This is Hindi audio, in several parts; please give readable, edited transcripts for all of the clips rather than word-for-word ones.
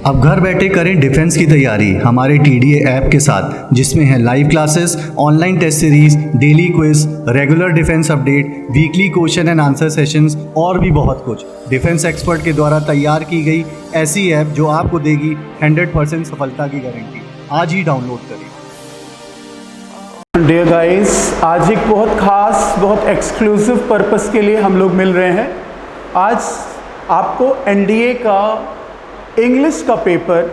अब घर बैठे करें डिफेंस की तैयारी हमारे टीडीए ऐप के साथ, जिसमें है live classes, online test series, daily quiz, regular defence update, weekly question and answer sessions और भी बहुत कुछ। डिफेंस एक्सपर्ट के द्वारा तैयार की गई ऐसी ऐप जो आपको देगी 100% सफलता की गारंटी। आज ही डाउनलोड करें। डियर गाइस, आज एक बहुत ख़ास, बहुत एक्सक्लूसिव पर्पस के लिए हम लोग मिल रहे हैं। आज आपको एनडीए का इंग्लिश का पेपर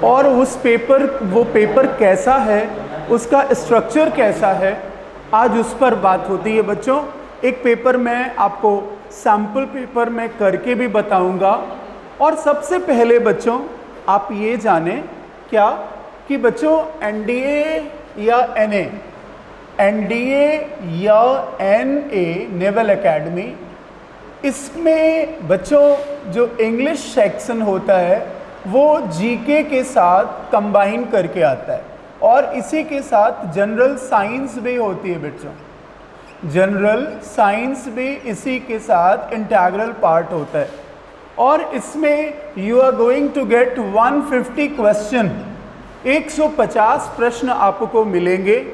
और वो पेपर कैसा है, उसका स्ट्रक्चर कैसा है, आज उस पर बात होती है बच्चों। एक पेपर मैं आपको सैम्पल पेपर में करके भी बताऊंगा। और सबसे पहले बच्चों आप ये जानें क्या कि बच्चों एनडीए या एनए, एनडीए या एनए नेवल एकेडमी, इसमें बच्चों जो इंग्लिश सेक्शन होता है वो जीके के साथ कंबाइन करके आता है और इसी के साथ जनरल साइंस भी होती है बच्चों। जनरल साइंस भी इसी के साथ इंटीग्रल पार्ट होता है और इसमें you are going to get 150 question, 150 प्रश्न आपको मिलेंगे।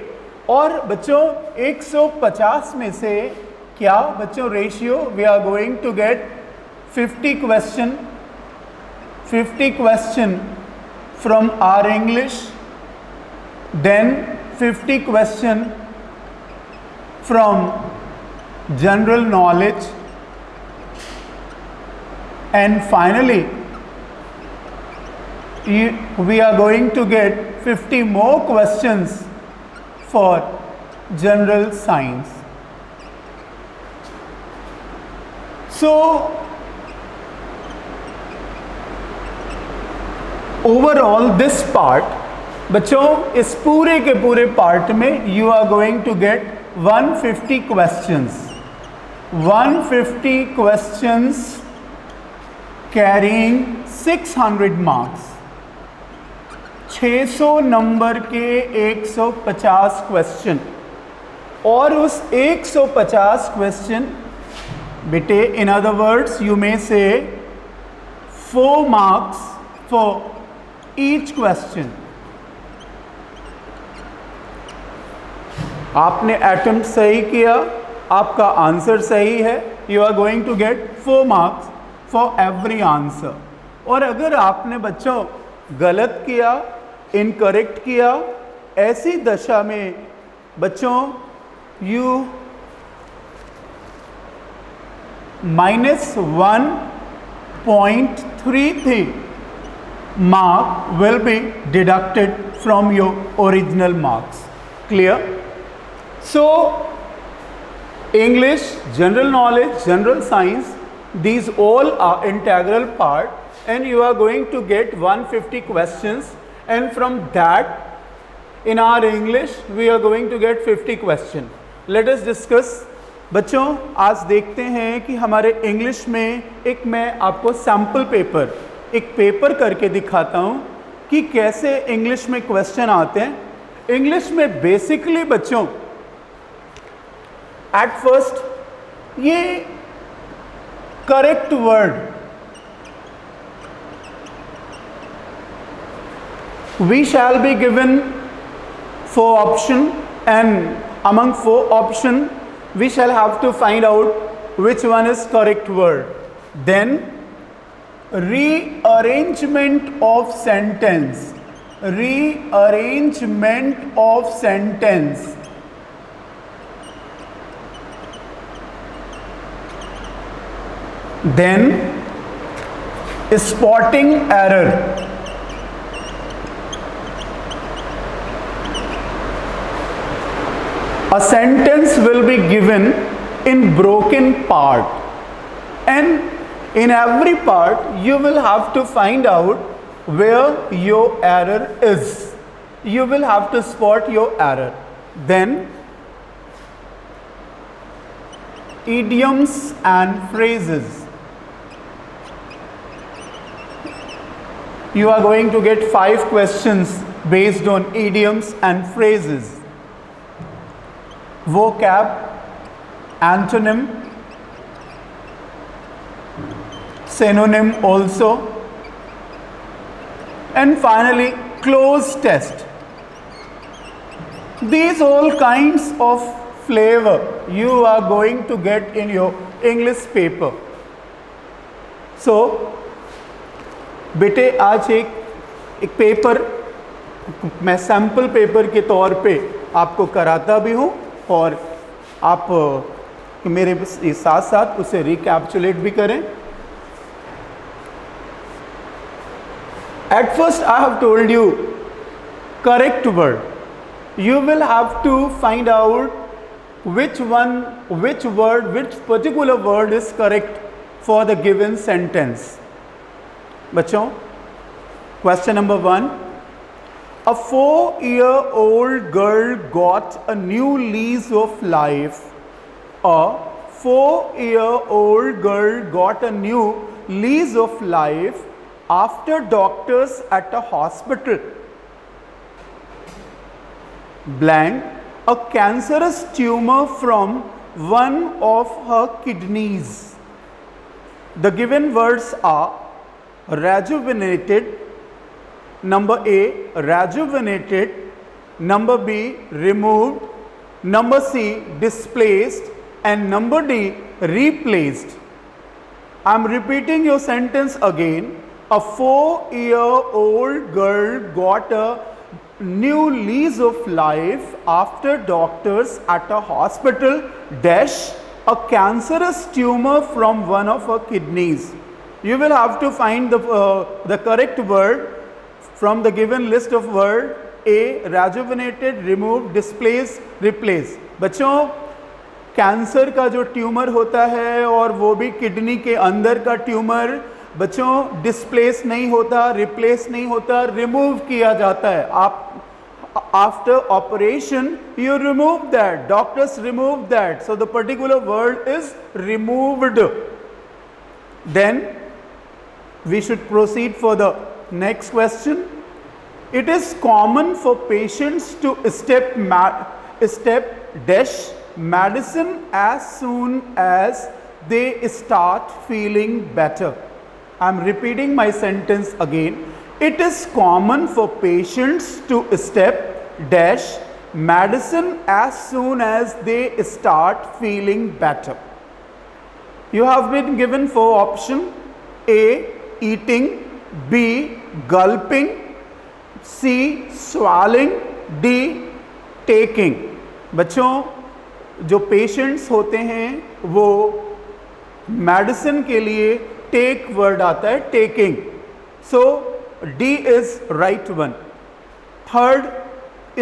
और बच्चों 150 में से क्या बच्चों ratio, we are going to get 50 question from our English, then 50 question from general knowledge, and finally we are going to get 50 more questions for general science. So overall this part बच्चों, इस पूरे के पूरे पार्ट में you are going to get 150 questions, 150 questions carrying 600 marks, 600 number के 150 क्वेश्चन। और उस 150 क्वेश्चन बेटे, in other words you may say 4 marks for each question. आपने अटेम्प्ट सही किया, आपका आंसर सही है, you are going to get 4 marks for every answer. और अगर आपने बच्चों गलत किया, इनकरेक्ट किया, ऐसी दशा में बच्चों you -1.33 mark will be deducted from your original marks. Clear? So English, general knowledge, general science, these all are integral part, and you are going to get 150 questions, and from that in our English we are going to get 50 question. Let us discuss. बच्चों आज देखते हैं कि हमारे इंग्लिश में एक मैं आपको सैम्पल पेपर, एक पेपर करके दिखाता हूँ कि कैसे इंग्लिश में क्वेश्चन आते हैं। इंग्लिश में बेसिकली बच्चों एट फर्स्ट ये correct word, we shall be given 4 option, and among 4 option we shall have to find out which one is correct word. Then rearrangement of sentence, rearrangement of sentence, then spotting error, a sentence will be given in broken part, and in every part you will have to find out where your error is. You will have to spot your error. Then idioms and phrases. You are going to get 5 questions based on idioms and phrases. Vocab, antonym, synonym also, and finally close test. These all kinds of flavor you are going to get in your English paper. So बेटे आज एक पेपर मैं सैम्पल पेपर के तौर पे आपको कराता भी हूँ और आप मेरे साथ साथ उसे रिकैप्चुलेट भी करें. At first I have told you correct word. You will have to find out which particular word is correct for the given sentence. बच्चों, question number 1. A 4-year-old girl got a new lease of life. A 4-year-old girl got a new lease of life after doctors at a hospital blank a cancerous tumor from one of her kidneys. The given words are rejuvenated, number A, rejuvenated, number B, removed, number C, displaced, and number D, replaced. I am repeating your sentence again. A 4-year-old girl got a new lease of life after doctors at a hospital dash a cancerous tumor from one of her kidneys. You will have to find the correct word from the given list of word. A, rejuvenated, removed, displaced, replaced. बच्चों, कैंसर का जो ट्यूमर होता है और वो भी किडनी के अंदर का ट्यूमर, बच्चों डिस्प्लेस नहीं होता, रिप्लेस नहीं होता, रिमूव किया जाता है. आप after operation you remove that, doctors remove that, so the particular word is removed. Then we should proceed for the next question. It is common for patients to step dash medicine as soon as they start feeling better. I am repeating my sentence again. It is common for patients to step dash medicine as soon as they start feeling better. You have been given 4 options. A, eating, B, gulping, C, swallowing, D, taking. बच्चों, जो पेशेंट्स होते हैं वो मेडिसिन के लिए टेक वर्ड आता है, taking. So D is right one. Third,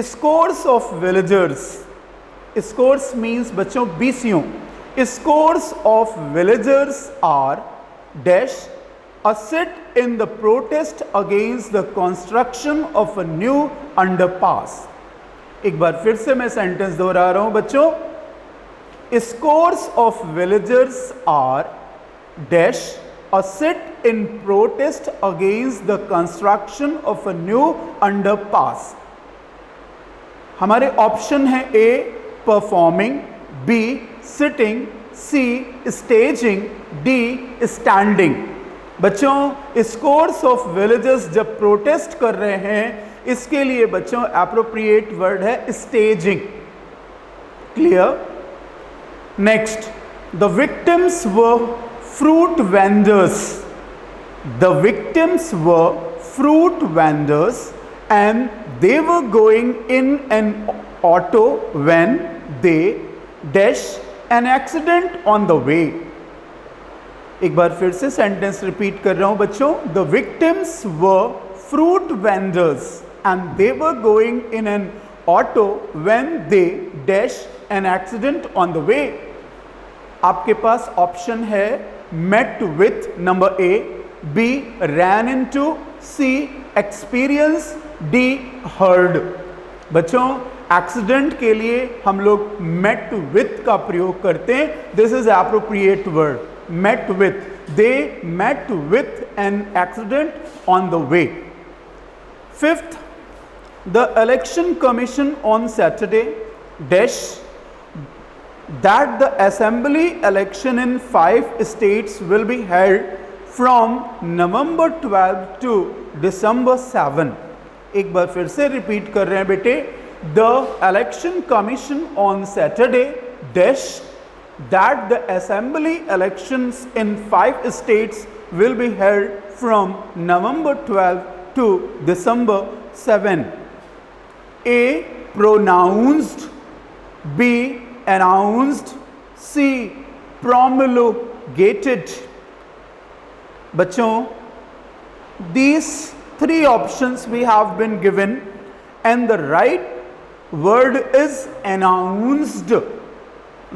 scores of villagers. Scores means बच्चों बीसियों. Scores of villagers are dash a sit in the protest against the construction of a new underpass. एक बार फिर से मैं सेंटेंस दोहरा रहा हूं बच्चों. Scores of villagers are dash a sit in protest against the construction of a new underpass. हमारे ऑप्शन है A, performing, B, sitting, C, staging, D, standing. बच्चों, scores of villagers जब प्रोटेस्ट कर रहे हैं, इसके लिए बच्चों appropriate word है staging. Clear? Next, the victims were fruit vendors. The victims were fruit vendors and they were going in an auto when they dash an accident on the way. एक बार फिर से सेंटेंस रिपीट कर रहा हूं बच्चों. The victims were fruit vendors and they were going in an auto when they dash an accident on the way. आपके पास ऑप्शन है met with, number A, B, ran into, C, experience, D, heard. बच्चों, एक्सीडेंट के लिए हम लोग met with का प्रयोग करते हैं. This is appropriate word, met with. They met with an accident on the way. Fifth, the election commission on Saturday dash that the assembly election in 5 states will be held from November 12 to December 7। एक बार फिर से रिपीट कर रहे हैं बेटे। The election commission on Saturday dash that the assembly elections in 5 states will be held from November 12 to December 7. A. Pronounced, B. Announced, C. Promulgated। बच्चों, these 3 options we have been given and the right word is announced।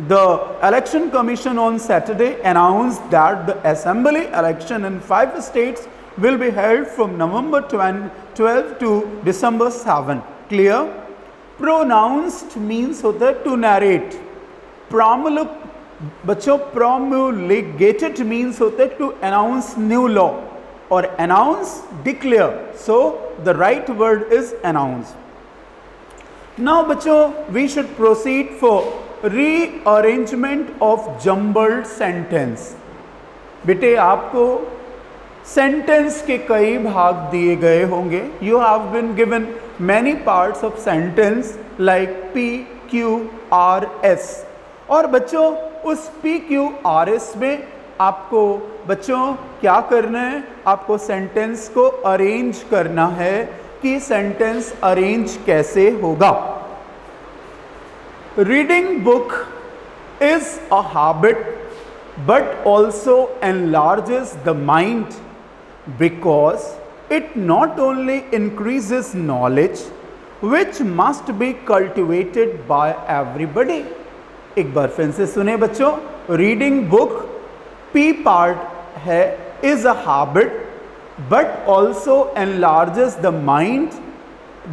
The Election Commission on Saturday announced that the assembly election in 5 states will be held from November 12 to December 7। Clear? Pronounced means होता है to narrate। बच्चों promulgated means होता है to announce new law और announce declare। So the right word is announce। Now बच्चों we should proceed for rearrangement of jumbled sentence. बेटे आपको सेंटेंस के कई भाग दिए गए होंगे। You have been given many parts of sentence like P Q R S. और बच्चों उस पी क्यू आर एस में आपको बच्चों क्या करना है? आपको सेंटेंस को अरेंज करना है कि सेंटेंस अरेंज कैसे होगा। Reading book is a habit but also enlarges the mind because it not only increases knowledge which must be cultivated by everybody। एक बार फिर से सुने बच्चों। रीडिंग बुक P पार्ट है is a habit but also enlarges the mind।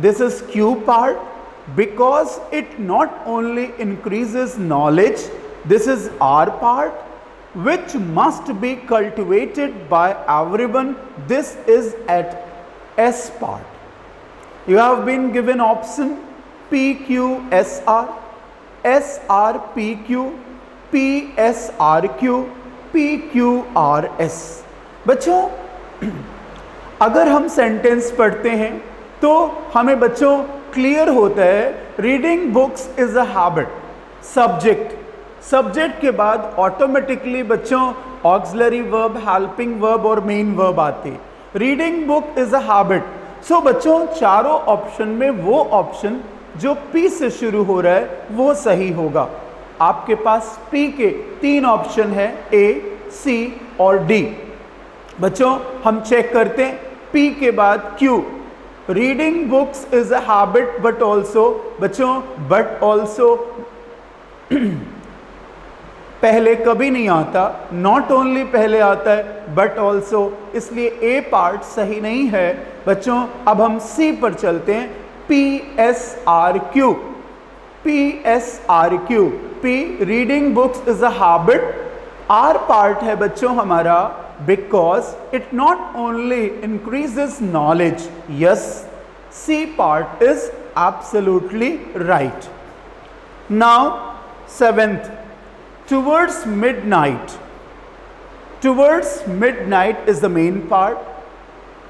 This is Q part because it not only increases knowledge, this is R part, which must be cultivated by everyone, this is at S part। You have been given option PQSR, SRPQ, PSRQ, PQRS। बच्चों अगर हम सेंटेंस पढ़ते हैं तो हमें बच्चों क्लियर होता है reading books is a habit. Subject के बाद ऑटोमेटिकली बच्चों ऑक्सिलरी वर्ब, हेल्पिंग वर्ब और मेन वर्ब आते। Reading book is a habit. So बच्चों चारों ऑप्शन में वो ऑप्शन जो पी से शुरू हो रहा है वो सही होगा। आपके पास पी के 3 ऑप्शन है, ए, सी और डी। बच्चों हम चेक करते हैं पी के बाद Q. Reading books is a habit but also बच्चों बट ऑल्सो पहले कभी नहीं आता, नॉट ओनली पहले आता है बट ऑल्सो, इसलिए ए पार्ट सही नहीं है बच्चों। अब हम सी पर चलते हैं। P S R Q, P S R Q, P reading books is a habit. R part है बच्चों हमारा because it not only increases knowledge, yes, C part is absolutely right। Now 7th, towards midnight is the main part।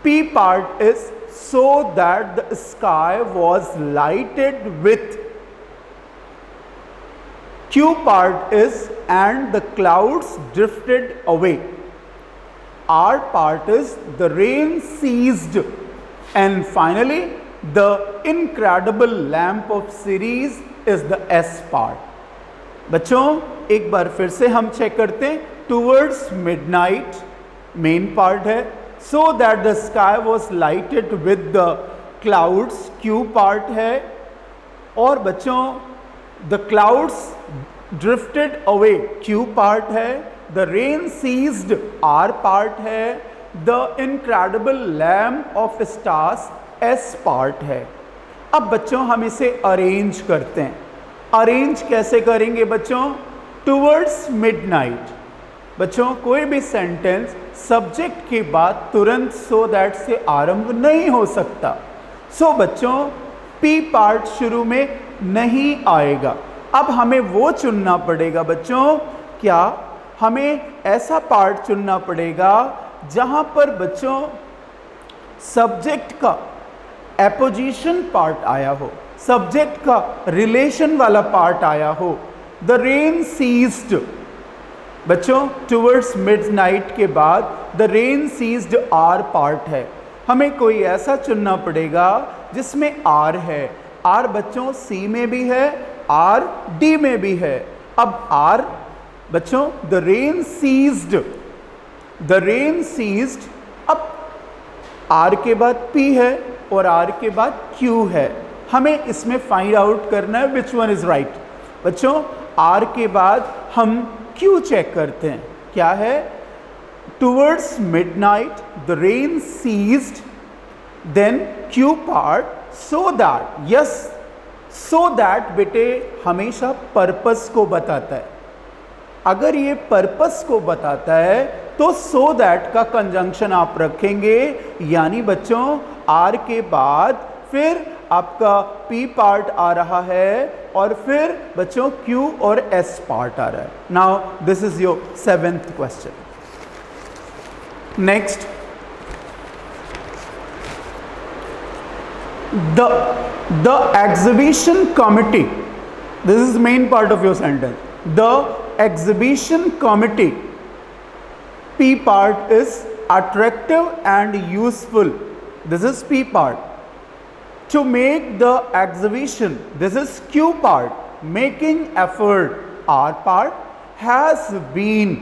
P part is so that the sky was lighted with। Q part is and the clouds drifted away। R part is the rain ceased। And finally the incredible lamp of series is the S part। बच्चों एक बार फिर से हम चेक करते हैं। towards midnight मेन पार्ट है, so that the sky was lighted with the clouds Q part है, और बच्चों the clouds drifted away Q part है, the rain ceased R part है, the incredible lamp of stars S part है। अब बच्चों हम इसे अरेंज करते हैं। अरेंज कैसे करेंगे बच्चों? Towards midnight. बच्चों कोई भी सेंटेंस सब्जेक्ट के बाद तुरंत सो दैट से आरंभ नहीं हो सकता। सो बच्चों पी पार्ट शुरू में नहीं आएगा। अब हमें वो चुनना पड़ेगा बच्चों, क्या हमें ऐसा पार्ट चुनना पड़ेगा जहां पर बच्चों सब्जेक्ट का एपोजिशन पार्ट आया हो, सब्जेक्ट का रिलेशन वाला पार्ट आया हो। द रेन सीज्ड, बच्चों टुवर्ड्स मिडनाइट के बाद the rain ceased R part है। हमें कोई ऐसा चुनना पड़ेगा जिसमें आर है। आर बच्चों सी में भी है, आर डी में भी है। अब आर बच्चों the rain ceased, the rain ceased, अब आर के बाद पी है और आर के बाद क्यू है। हमें इसमें फाइंड आउट करना है विच वन इज राइट। बच्चों आर के बाद हम क्यू चेक करते हैं, क्या है? Towards midnight the rain ceased, then Q part so that, yes so that बेटे हमेशा पर्पस को बताता है। अगर ये पर्पस को बताता है तो सो दैट का कंजंक्शन आप रखेंगे, यानी बच्चों आर के बाद फिर आपका पी पार्ट आ रहा है और फिर बच्चों क्यू और एस पार्ट आ रहा है। Now this is your 7th question. Next, the exhibition committee, this is main part of your sentence, the exhibition committee, P part is attractive and useful, this is P part. To make the exhibition, this is Q part, making effort, R part, has been,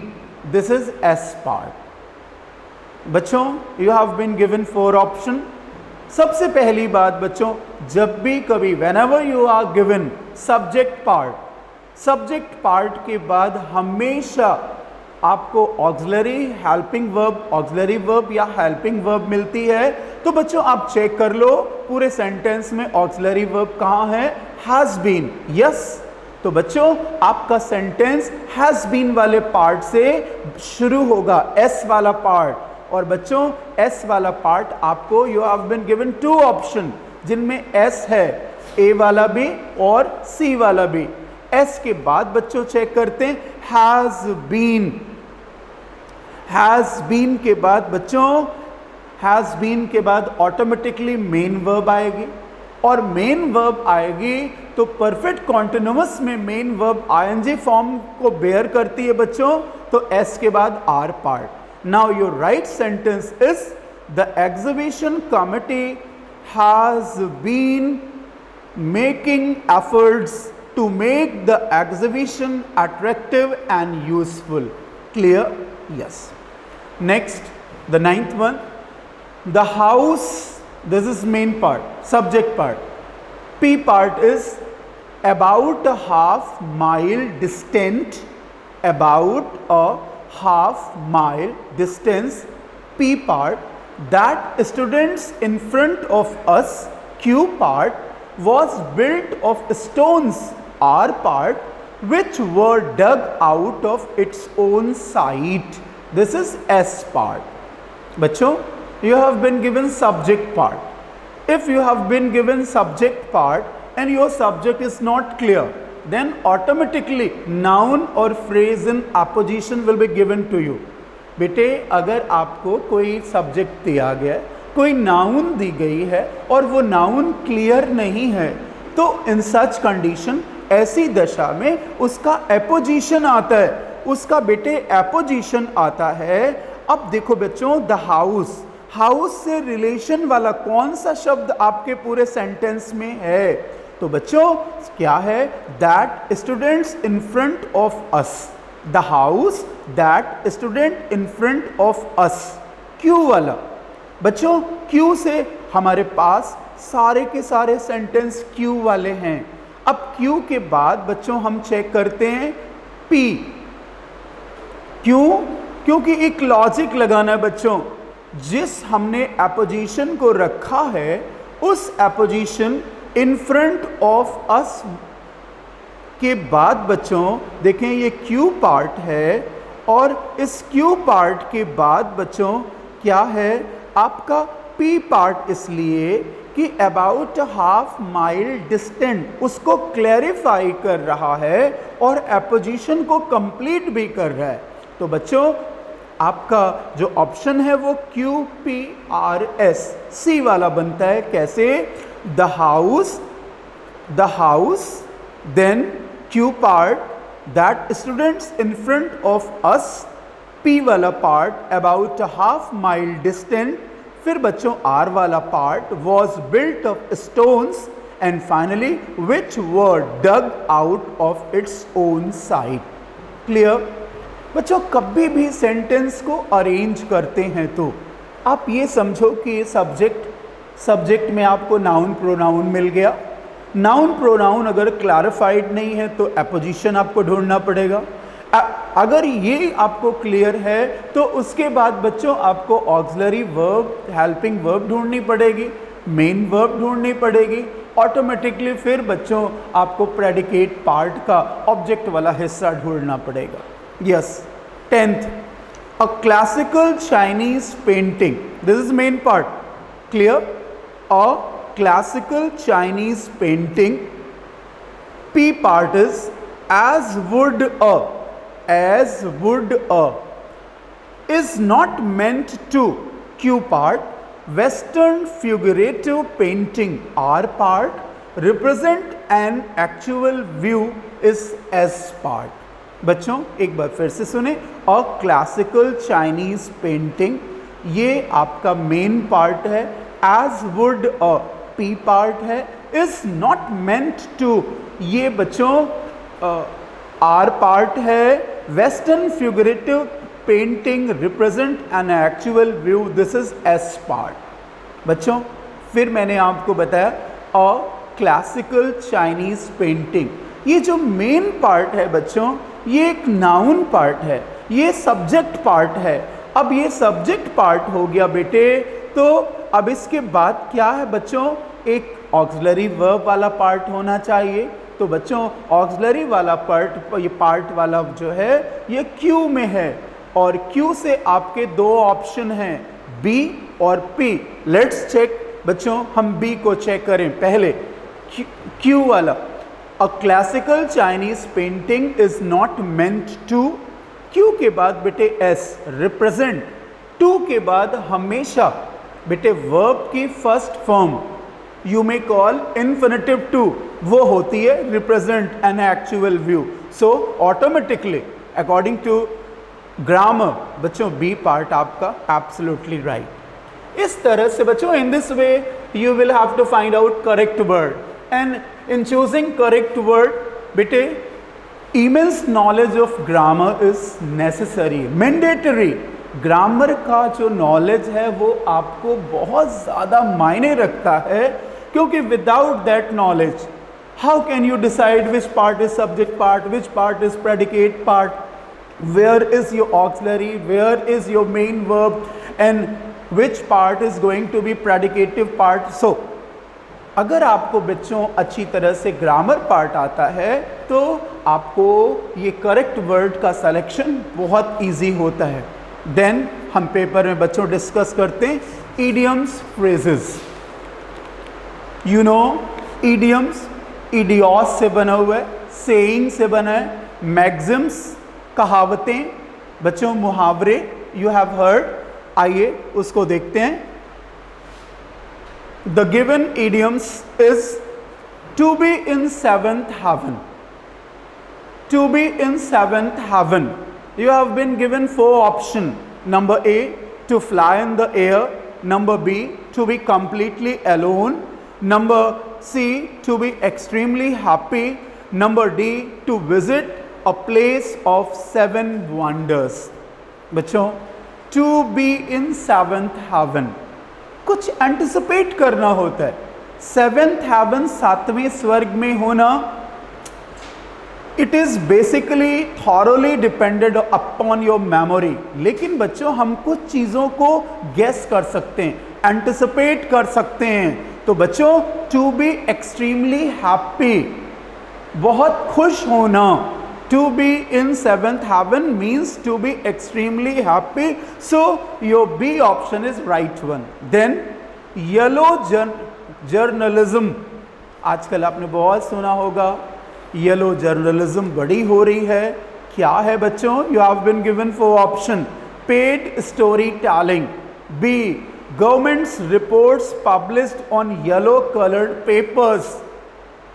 this is S part. बच्चों you have been given 4 option। सबसे पहली बात बच्चों, जब भी कभी whenever you are given subject part, subject part के बाद हमेशा आपको auxiliary helping verb, auxiliary verb या हेल्पिंग वर्ब मिलती है। तो बच्चों आप चेक कर लो पूरे सेंटेंस में ऑक्सिलरी वर्ब कहाँ है? Has been, yes. तो बच्चों आपका सेंटेंस हैज बीन वाले पार्ट से शुरू होगा, एस वाला पार्ट। और बच्चों एस वाला पार्ट आपको you have been given 2 option जिनमें एस है, ए वाला भी और सी वाला भी। एस के बाद बच्चों चेक करते हैं हैज बीन, हैज बीन के बाद बच्चों हैज बीन के बाद ऑटोमेटिकली मेन वर्ब आएगी और मेन वर्ब आएगी तो परफेक्ट कॉन्टिन्यूअस में मेन वर्ब आईएनजी फॉर्म को बेयर करती है बच्चों। तो एस के बाद R part. Now your right sentence is the exhibition committee has been making efforts to make the exhibition attractive and useful. Clear? Yes. Next, the 9th one, the house, this is main part, subject part. P part is about a half mile distant, about a half mile distance. P part, that students in front of us, Q part, was built of stones, R part, which were dug out of its own site. This is S part. बच्चों you have been given subject part. If you have been given subject part and your subject is not clear, then automatically noun or phrase in apposition will be given to you. बेटे अगर आपको कोई सब्जेक्ट दिया गया है, कोई नाउन दी गई है और वो नाउन क्लियर नहीं है, तो इन सच कंडीशन ऐसी दशा में उसका एपोजिशन आता है, उसका बेटे एपोजिशन आता है। अब देखो बच्चों द हाउस, हाउस से रिलेशन वाला कौन सा शब्द आपके पूरे सेंटेंस में है? तो बच्चों क्या है? That students in front of us, the house that student in front of us, Q वाला। बच्चों क्यू से हमारे पास सारे के सारे सेंटेंस क्यू वाले हैं। अब क्यू के बाद बच्चों हम चेक करते हैं पी। क्यों? क्योंकि एक लॉजिक लगाना है बच्चों, जिस हमने एपोजिशन को रखा है उस एपोजिशन इन फ्रंट ऑफ अस के बाद बच्चों देखें ये क्यू पार्ट है और इस क्यू पार्ट के बाद बच्चों क्या है? आपका पी पार्ट, इसलिए कि अबाउट हाफ माइल डिस्टेंट उसको क्लैरिफाई कर रहा है और एपोजिशन को कंप्लीट भी कर रहा है। तो बच्चों आपका जो ऑप्शन है वो QPRS सी वाला बनता है। कैसे? The house, then Q part, that students in front of us, P वाला part about half mile distant, फिर बच्चों R वाला part was built of stones, and finally which were dug out of its own side. Clear? बच्चों कभी भी सेंटेंस को अरेंज करते हैं तो आप ये समझो कि ये सब्जेक्ट में आपको नाउन प्रोनाउन मिल गया। नाउन प्रोनाउन अगर क्लैरिफाइड नहीं है तो एपोजिशन आपको ढूंढना पड़ेगा। अगर ये आपको क्लियर है तो उसके बाद बच्चों आपको ऑक्सिलरी वर्ब, हेल्पिंग वर्ब ढूंढनी पड़ेगी, मेन वर्ब ढूंढनी पड़ेगी। ऑटोमेटिकली फिर बच्चों आपको प्रेडिकेट पार्ट का ऑब्जेक्ट वाला हिस्सा ढूंढना पड़ेगा। Yes, 10th, a classical Chinese painting. This is main part. Clear? A classical Chinese painting. P part is as would a is not meant to. Q part, Western figurative painting. R part represent an actual view is S part. बच्चों एक बार फिर से सुने, अ क्लासिकल चाइनीज पेंटिंग ये आपका मेन पार्ट है, as would a P part है, इज नॉट मेंट टू ये बच्चों आर पार्ट है, western figurative painting represent an actual view, this is S part. बच्चों फिर मैंने आपको बताया अ क्लासिकल चाइनीज पेंटिंग, ये जो मेन पार्ट है बच्चों ये एक नाउन पार्ट है, ये सब्जेक्ट पार्ट है। अब ये सब्जेक्ट पार्ट हो गया बेटे, तो अब इसके बाद क्या है बच्चों, एक ऑक्सिलरी वर्ब वाला पार्ट होना चाहिए। तो बच्चों ऑक्सिलरी वाला पार्ट, ये पार्ट वाला जो है ये क्यू में है, और क्यू से आपके दो ऑप्शन हैं, बी और पी। लेट्स चेक बच्चों, हम बी को चेक करें पहले। क्यू वाला, A classical Chinese painting is not meant to, Q के बाद बेटे S, represent, 2 के बाद हमेशा बेटे verb की first form you may call infinitive to, वो होती है represent an actual view. So automatically according to grammar बच्चों B part आपका absolutely right। इस तरह से बच्चों in this way you will have to find out correct word, and in choosing correct word बेटे immense knowledge of grammar is necessary, mandatory। Grammar का जो नॉलेज है वो आपको बहुत ज़्यादा मायने रखता है, क्योंकि without that knowledge how can you decide which part is subject part, which part is predicate part, where is your auxiliary, where is your main verb, and which part is going to be predicative part. So अगर आपको बच्चों अच्छी तरह से ग्रामर पार्ट आता है तो आपको ये करेक्ट वर्ड का सिलेक्शन बहुत इजी होता है। देन हम पेपर में बच्चों डिस्कस करते हैं idioms, phrases. You know idioms इडियोस से बना हुआ है, सेइंग से बना है, मैक्सिम्स कहावतें बच्चों, मुहावरे यू हैव हर्ड। आइए उसको देखते हैं। The given idioms is to be in seventh heaven. To be in seventh heaven. You have been given 4 options. Number A, to fly in the air. Number B, to be completely alone. Number C, to be extremely happy. Number D, to visit a place of 7 wonders. बच्चों, to be in seventh heaven. कुछ एंटिसिपेट करना होता है। 7th हेवन, 7वें स्वर्ग में होना, it is basically thoroughly depended upon your memory. लेकिन बच्चों हम कुछ चीज़ों को गेस कर सकते हैं, एंटिसिपेट कर सकते हैं। तो बच्चों टू बी एक्सट्रीमली हैप्पी, बहुत खुश होना। To be in 7th heaven means to be extremely happy. So your B option is right one. Then yellow journalism, आजकल आपने बहुत सुना होगा, येलो जर्नलिज्म बड़ी हो रही है। क्या है बच्चों? You have been given 4 option, paid storytelling. B. Government's reports published on yellow colored papers.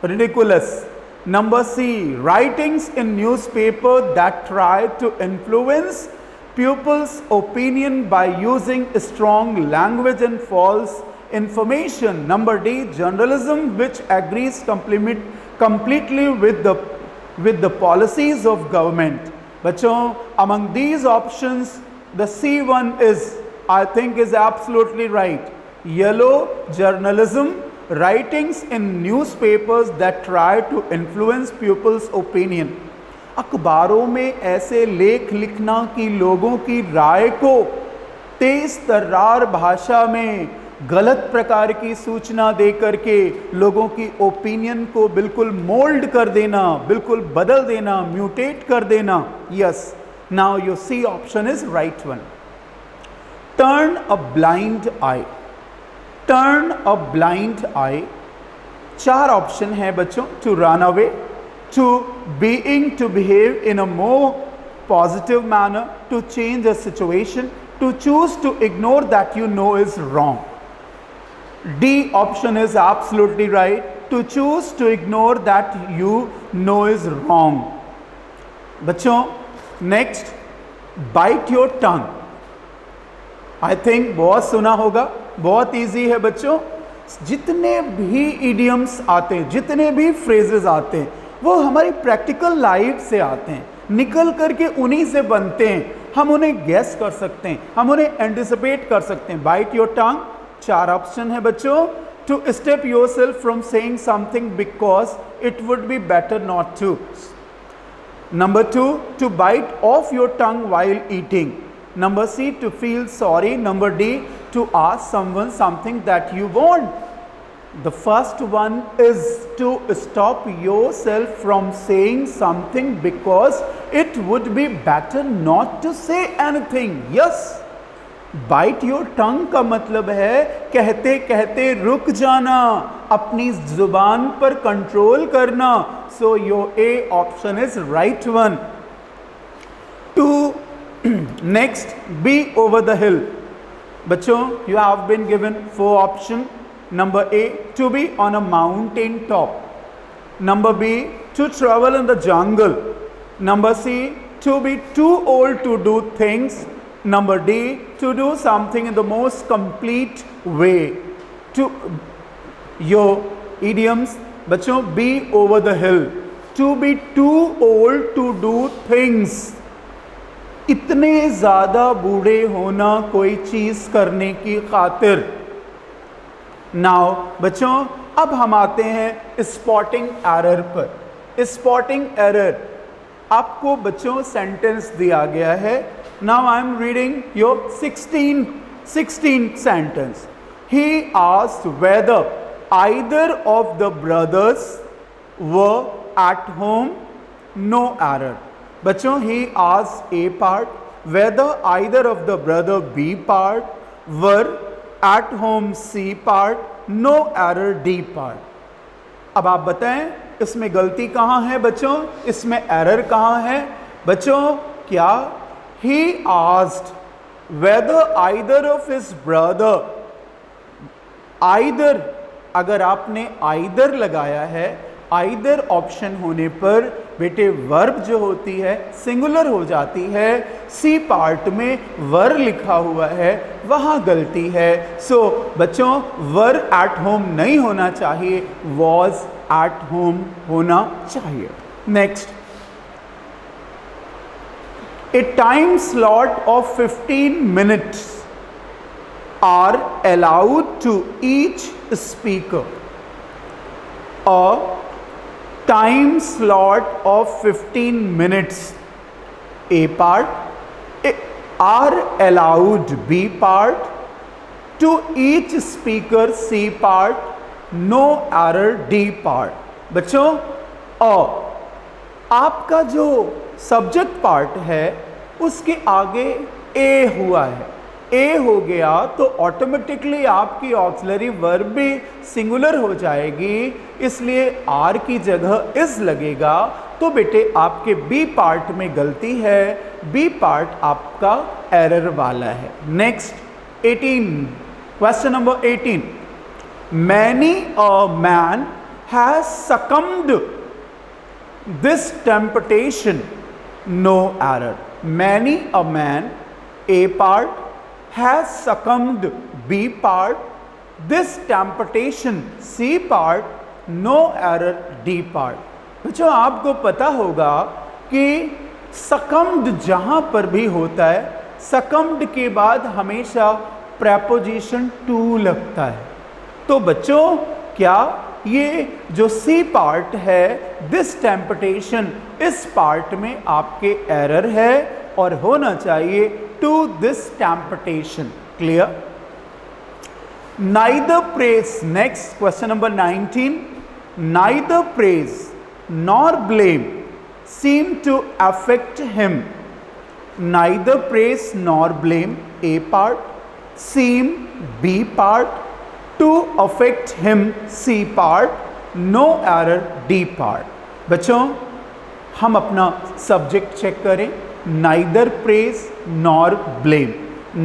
Ridiculous. Number C. Writings in newspaper that try to influence pupils' opinion by using strong language and false information. Number D. Journalism which agrees completely with the policies of government. बच्चों, among these options, the C one I think is absolutely right. Yellow journalism, writings in newspapers that try to influence pupils' opinion. अखबारों में ऐसे लेख लिखना कि लोगों की राय को तेज तर्रार भाषा में गलत प्रकार की सूचना दे करके लोगों की ओपिनियन को बिल्कुल मोल्ड कर देना, बिल्कुल बदल देना, म्यूटेट कर देना. Yes, now your C option is right one. Turn a blind eye. Turn a blind eye. 4 option है बच्चों. To run away, to being to behave in a more positive manner, to change a situation, to choose to ignore that you know is wrong. D option is absolutely right. To choose to ignore that you know is wrong. बच्चों, next, bite your tongue. I think बहुत सुना होगा, बहुत easy है बच्चों. जितने भी idioms आते हैं, जितने भी phrases आते हैं, वो हमारी practical life से आते हैं, निकल करके उन्हीं से बनते हैं. हम उन्हें guess कर सकते हैं, हम उन्हें anticipate कर सकते हैं. Bite your tongue. 4 ऑप्शन है बच्चों. To step yourself from saying something because it would be better not to. Number 2, to bite off your tongue while eating. Number C, to feel sorry. Number D, to ask someone something that you want. The first one is to stop yourself from saying something because it would be better not to say anything. Yes. Bite your tongue का मतलब है कहते कहते रुक जाना, अपनी जुबान पर कंट्रोल करना. So your A option is right one. To next, B over the hill. बच्चों, you have been given 4 option. Number A, to be on a mountain top. Number B, to travel in the jungle. Number C, to be too old to do things. Number D, to do something in the most complete way. To your idioms बच्चों, be over the hill. To be too old to do things. इतने ज़्यादा बूढ़े होना कोई चीज़ करने की खातिर. Now बच्चों, अब हम आते हैं स्पॉटिंग एरर पर. स्पॉटिंग एरर, आपको बच्चों सेंटेंस दिया गया है. Now I am reading your 16th sentence. He asked whether either of the brothers were at home. No error. बच्चों, he asked A part, whether either of the brother B part were at home C part. No error D part. अब आप बताएं इसमें गलती कहाँ है बच्चों, इसमें एरर कहाँ है बच्चों? क्या he asked whether either of his brother, either, अगर आपने either लगाया है, either ऑप्शन होने पर बेटे वर्ब जो होती है सिंगुलर हो जाती है. सी पार्ट में वर लिखा हुआ है, वहाँ गलती है. सो बच्चों, वर एट होम नहीं होना चाहिए, वॉज एट होम होना चाहिए. Next, a time slot of 15 minutes are allowed to each speaker. A time slot of 15 minutes, A part, are allowed B part, to each speaker C part. No error D part. बच्चों, आपका जो सब्जेक्ट पार्ट है उसके आगे ए हुआ है, ए हो गया तो ऑटोमेटिकली आपकी ऑक्सिलरी वर्ब भी सिंगुलर हो जाएगी, इसलिए आर की जगह इज लगेगा. तो बेटे आपके बी पार्ट में गलती है, बी पार्ट आपका एरर वाला है। Next 18, question number 18, many a man has succumbed this temptation, no error. Many a man, A part, has succumbed, B part, this temptation, C part, no error, D part. बच्चों आपको पता होगा कि succumbed जहां पर भी होता है, succumbed के बाद हमेशा preposition to लगता है। तो बच्चों क्या ये जो सी पार्ट है, दिस टेम्पटेशन, इस पार्ट में आपके एरर है और होना चाहिए to this temptation. Clear? Neither praise, next question number 19, neither praise nor blame seem to affect him. Neither praise nor blame, A part, seem, B part, to affect him, C part, no error, D part। बच्चों हम अपना सब्जेक्ट चेक करें, neither praise nor blame,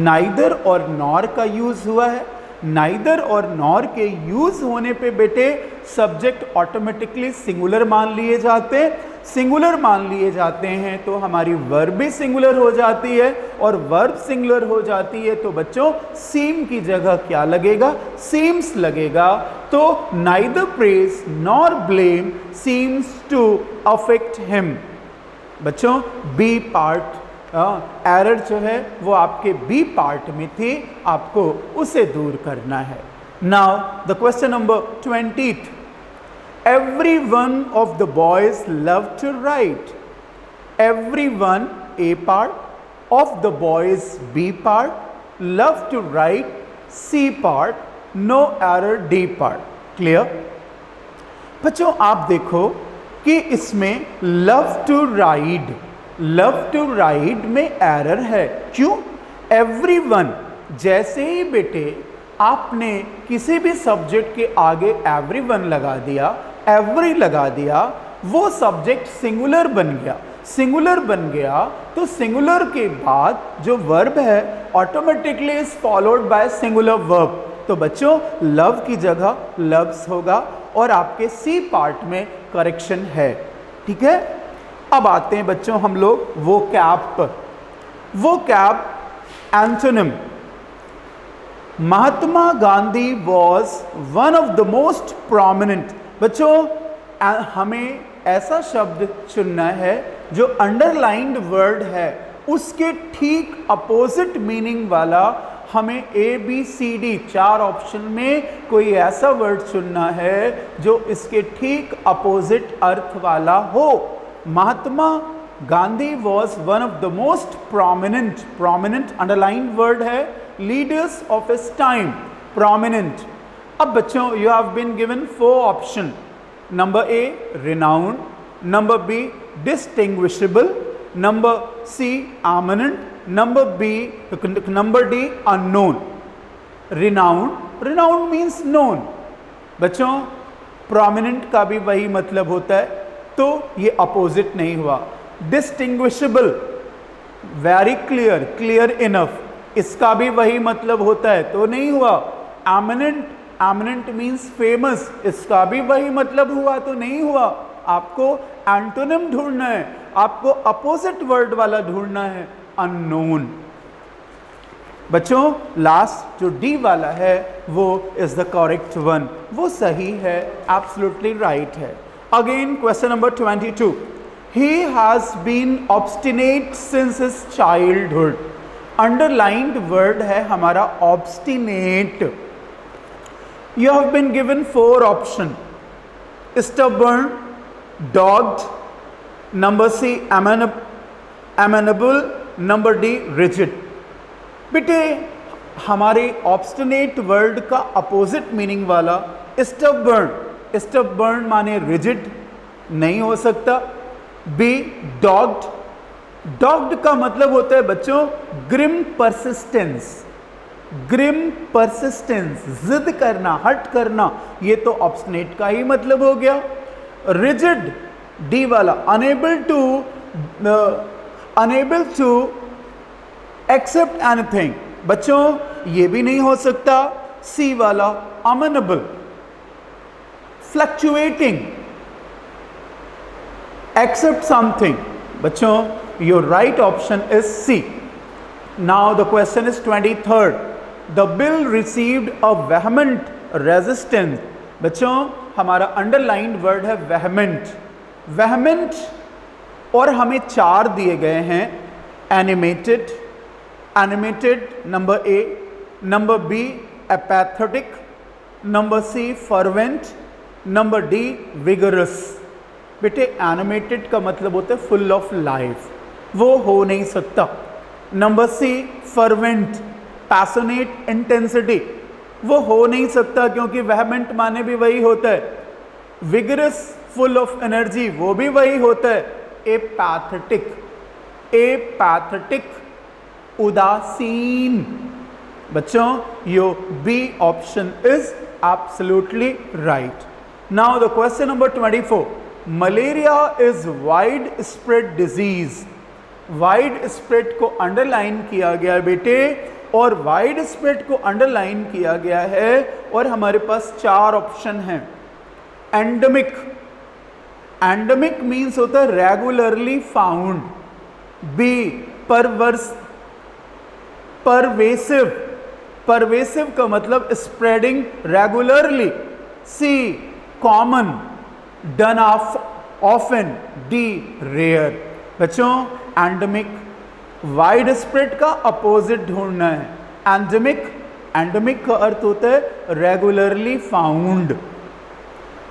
neither और नॉर का यूज हुआ है। नाइदर और नॉर के यूज होने पे बेटे सब्जेक्ट ऑटोमेटिकली सिंगुलर मान लिए जाते हैं। सिंगुलर मान लिए जाते हैं तो हमारी वर्ब भी सिंगुलर हो जाती है, और वर्ब सिंगुलर हो जाती है तो बच्चों सीम की जगह क्या लगेगा? सीम्स लगेगा। तो neither praise nor blame seems to affect him. बच्चों बी पार्ट एरर जो है वो आपके बी पार्ट में थी, आपको उसे दूर करना है। Now the question number 20, every one of the boys love to write। every one, A part, of the boys, B part, love to write, C part, no error, D part। क्लियर? बच्चों आप देखो कि इसमें love to ride, love to ride में एरर है। क्यों? एवरीवन, जैसे ही बेटे आपने किसी भी सब्जेक्ट के आगे एवरीवन लगा दिया, एवरी लगा दिया, वो सब्जेक्ट सिंगुलर बन गया। सिंगुलर बन गया तो सिंगुलर के बाद जो वर्ब है automatically is followed by singular verb. तो बच्चों लव की जगह लव्स होगा और आपके सी पार्ट में करेक्शन है। ठीक है? अब आते हैं बच्चों हम लोग वो cap antonym. Mahatma Gandhi was one of the most prominent. बच्चों हमें ऐसा शब्द चुनना है जो अंडरलाइंड वर्ड है, उसके ठीक अपोजिट मीनिंग वाला। हमें A B C D 4 option में कोई ऐसा वर्ड चुनना है जो इसके ठीक अपोजिट अर्थ वाला हो। Mahatma Gandhi was one of the most prominent, prominent underlined word है, leaders of his time, prominent. अब बच्चों you have been given 4 option. Number A renowned, number B distinguishable, number C eminent, number D unknown. Renowned means known. बच्चों प्रोमिनेंट का भी वही मतलब होता है, तो ये अपोजिट नहीं हुआ। Distinguishable, very clear, clear enough, इसका भी वही मतलब होता है, तो नहीं हुआ। एमिनेंट, एमिनेंट मीन्स फेमस, इसका भी वही मतलब हुआ, तो नहीं हुआ। आपको एंटोनिम ढूंढना है, आपको अपोजिट वर्ड वाला ढूंढना है, अननोन। बच्चों लास्ट जो डी वाला है वो इज द करेक्ट वन, वो सही है, एब्सोल्युटली राइट है। Again question number 22, he has been obstinate since his childhood. Underlined word है हमारा obstinate. You have been given 4 option, stubborn, dogged, number C amenable, number D rigid. बेटे हमारे ऑब्स्टिनेट वर्ड का अपोजिट मीनिंग वाला स्टबर्न, स्टबर्न माने रिजिड, नहीं हो सकता। बी डॉग्ड, डॉग्ड का मतलब होता है बच्चों ग्रिम परसिस्टेंस, ग्रिम परसिस्टेंस, जिद करना, हट करना, ये तो ऑब्स्टिनेट का ही मतलब हो गया। रिजिड, डी वाला अनेबल टू एक्सेप्ट एनीथिंग, बच्चों ये भी नहीं हो सकता। सी वाला अमेनेबल, फ्लक्चुएटिंग, एक्सेप्ट समथिंग, बच्चों your right option is C. Now the question is 23rd, the bill received a vehement resistance, बच्चों हमारा अंडरलाइंड वर्ड है वेहमेंट। वेहमेंट और हमें 4 दिए गए हैं, animated, animated number A, number B apathetic, number C fervent, number D vigorous. बेटे एनिमेटेड का मतलब होता है फुल ऑफ लाइफ, वो हो नहीं सकता। Number C fervent, passionate, intensity, वो हो नहीं सकता क्योंकि वेहमेंट माने भी वही होता है। विगरस, फुल ऑफ एनर्जी, वो भी वही होता है। एपैथेटिक, एपैथेटिक, उदासीन, बच्चों your B option is absolutely right. Now the question number 24, malaria is wide spread disease. Wide spread को अंडरलाइन किया गया बेटे, और वाइड स्प्रेड को अंडरलाइन किया गया है और हमारे पास 4 ऑप्शन हैं। एंडेमिक, एंडेमिक मीन्स होता है regularly found. B pervasive, pervasive का मतलब spreading regularly. C common, done often. D rare. बच्चों एंडेमिक, वाइड स्प्रेड का अपोजिट ढूंढना है। एंडेमिक, एंडेमिक का अर्थ होता है regularly found.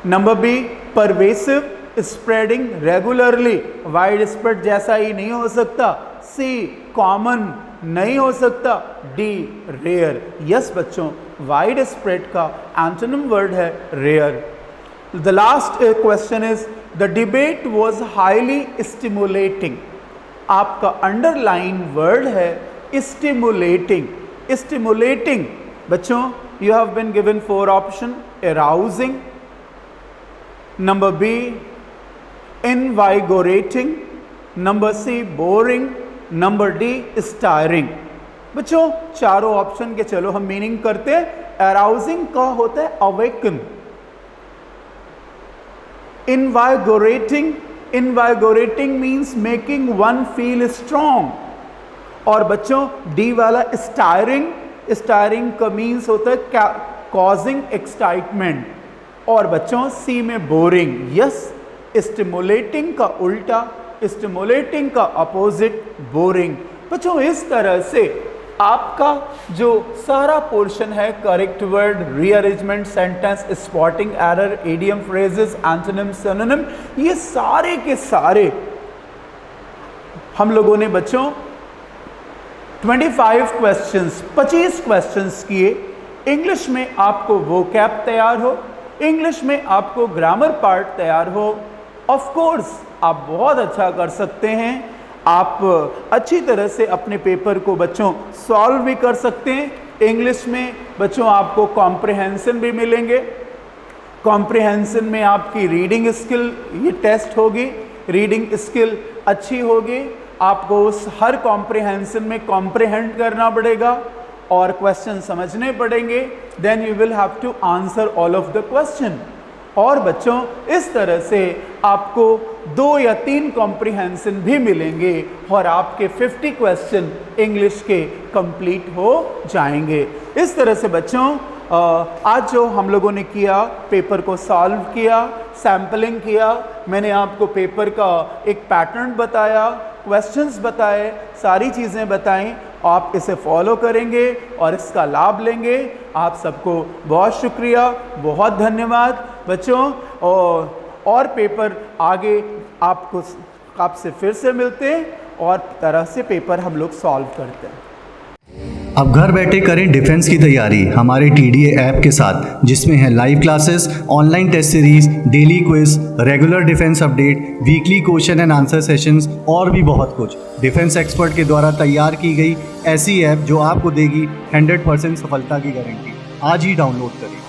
Number B pervasive, spreading regularly, widespread जैसा ही नहीं हो सकता। सी कॉमन, नहीं हो सकता। D rare. यस बच्चों, वाइड स्प्रेड का एंटोनिम वर्ड है rare. The last question is the debate was highly stimulating. आपका अंडरलाइन वर्ड है स्टिमुलेटिंग। स्टिमुलेटिंग बच्चों you have been given 4 option, arousing, number B invigorating, number C boring, number D stirring. बच्चों चारों ऑप्शन के चलो हम मीनिंग करते हैं। अराउजिंग का होता है awaken. Invigorating, invigorating means making one feel strong. और बच्चों डी वाला स्टायरिंग, स्टायरिंग का मीन्स होता है कॉजिंग एक्साइटमेंट। और बच्चों सी में बोरिंग। यस, स्टिमुलेटिंग का उल्टा, स्टिमुलेटिंग का अपोजिट बोरिंग। बच्चों इस तरह से आपका जो सारा पोर्शन है correct word, rearrangement, sentence, spotting error, idiom phrases, antonym, synonym, ये सारे के सारे हम लोगों ने बच्चों 25 क्वेश्चंस, 25 क्वेश्चंस किए। इंग्लिश में आपको वोकैब तैयार हो, इंग्लिश में आपको ग्रामर पार्ट तैयार हो। ऑफ कोर्स आप बहुत अच्छा कर सकते हैं, आप अच्छी तरह से अपने पेपर को बच्चों सॉल्व भी कर सकते हैं। इंग्लिश में बच्चों आपको कॉम्प्रिहेंशन भी मिलेंगे। कॉम्प्रिहेंशन में आपकी रीडिंग स्किल, ये टेस्ट होगी, रीडिंग स्किल अच्छी होगी। आपको उस हर कॉम्प्रिहेंशन में कॉम्प्रिहेंड करना पड़ेगा और क्वेश्चन समझने पड़ेंगे। Then you will have to answer all of the question. और बच्चों इस तरह से आपको 2 या 3 कॉम्प्रिहेंशन भी मिलेंगे और आपके 50 क्वेश्चन इंग्लिश के कंप्लीट हो जाएंगे। इस तरह से बच्चों आज जो हम लोगों ने किया, पेपर को सॉल्व किया, सैम्पलिंग किया, मैंने आपको पेपर का एक पैटर्न बताया, क्वेश्चंस बताए, सारी चीज़ें बताई। आप इसे फॉलो करेंगे और इसका लाभ लेंगे। आप सबको बहुत शुक्रिया, बहुत धन्यवाद बच्चों। और पेपर आगे आपसे फिर से मिलते हैं और तरह से पेपर हम लोग सॉल्व करते हैं। अब घर बैठे करें डिफेंस की तैयारी हमारे TDA ऐप के साथ, जिसमें है live classes, online test series, daily quiz, regular defence update, weekly question and answer sessions और भी बहुत कुछ। डिफेंस एक्सपर्ट के द्वारा तैयार की गई ऐसी ऐप जो आपको देगी 100% सफलता की गारंटी। आज ही डाउनलोड करें।